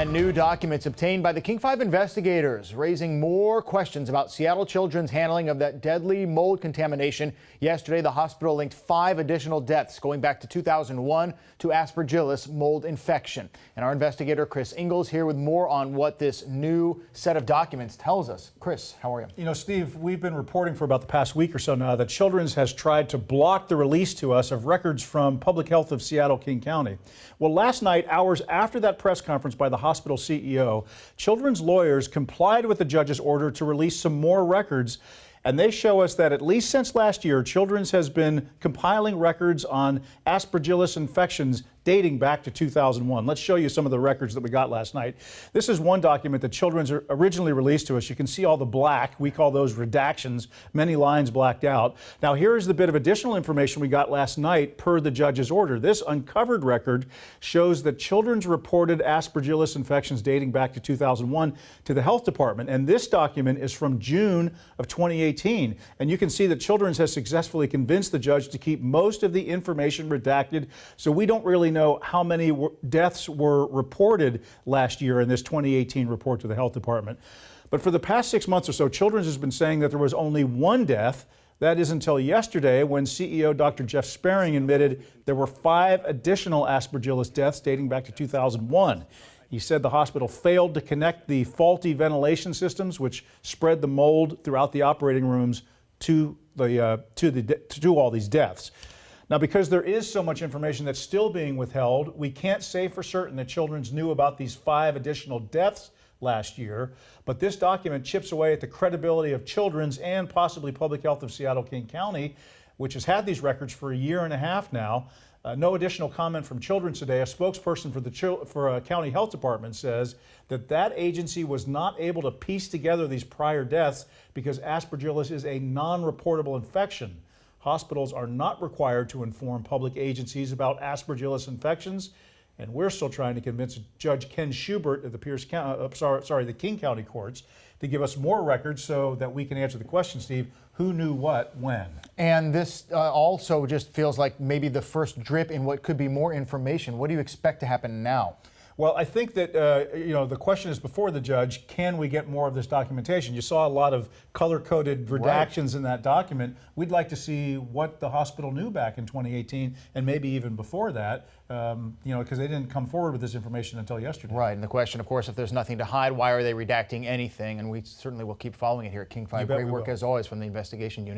And new documents obtained by the King 5 investigators raising more questions about Seattle Children's handling of that deadly mold contamination. Yesterday, the hospital linked 5 additional deaths going back to 2001 to Aspergillus mold infection. And our investigator Chris Ingalls here with more on what this new set of documents tells us. Chris, how are you? You know, Steve, we've been reporting for about the past week or so now that Children's has tried to block the release to us of records from Public Health of Seattle King County. Well, last night, hours after that press conference by the hospital CEO, Children's lawyers complied with the judge's order to release some more records. And they show us that at least since last year, Children's has been compiling records on Aspergillus infections dating back to 2001. Let's show you some of the records that we got last night. This is one document that Children's originally released to us. You can see all the black. We call those redactions, many lines blacked out. Now, here is the bit of additional information we got last night per the judge's order. This uncovered record shows that Children's reported Aspergillus infections dating back to 2001 to the health department. And this document is from June of 2018. And you can see that Children's has successfully convinced the judge to keep most of the information redacted. So we don't really know how many deaths were reported last year in this 2018 report to the health department. But for the past 6 months or so, Children's has been saying that there was only one death. That is until yesterday when CEO Dr. Jeff Sparing admitted there were 5 additional Aspergillus deaths dating back to 2001. He said the hospital failed to connect the faulty ventilation systems, which spread the mold throughout the operating rooms to all these deaths. Now, because there is so much information that's still being withheld, we can't say for certain that Children's knew about these 5 additional deaths last year, but this document chips away at the credibility of Children's and possibly Public Health of Seattle King County, which has had these records for a year and a half now. No additional comment from Children's today. A spokesperson for a county health department says that agency was not able to piece together these prior deaths because Aspergillus is a non-reportable infection. Hospitals are not required to inform public agencies about Aspergillus infections, and we're still trying to convince Judge Ken Schubert of the King County courts to give us more records so that we can answer the question, Steve, who knew what when? And this also just feels like maybe the first drip in what could be more information. What do you expect to happen now? Well, I think that, the question is before the judge, can we get more of this documentation? You saw a lot of color-coded redactions in that document. We'd like to see what the hospital knew back in 2018 and maybe even before that, because they didn't come forward with this information until yesterday. Right, and the question, of course, if there's nothing to hide, why are they redacting anything? And we certainly will keep following it here at King 5. Great work as always from the investigation unit.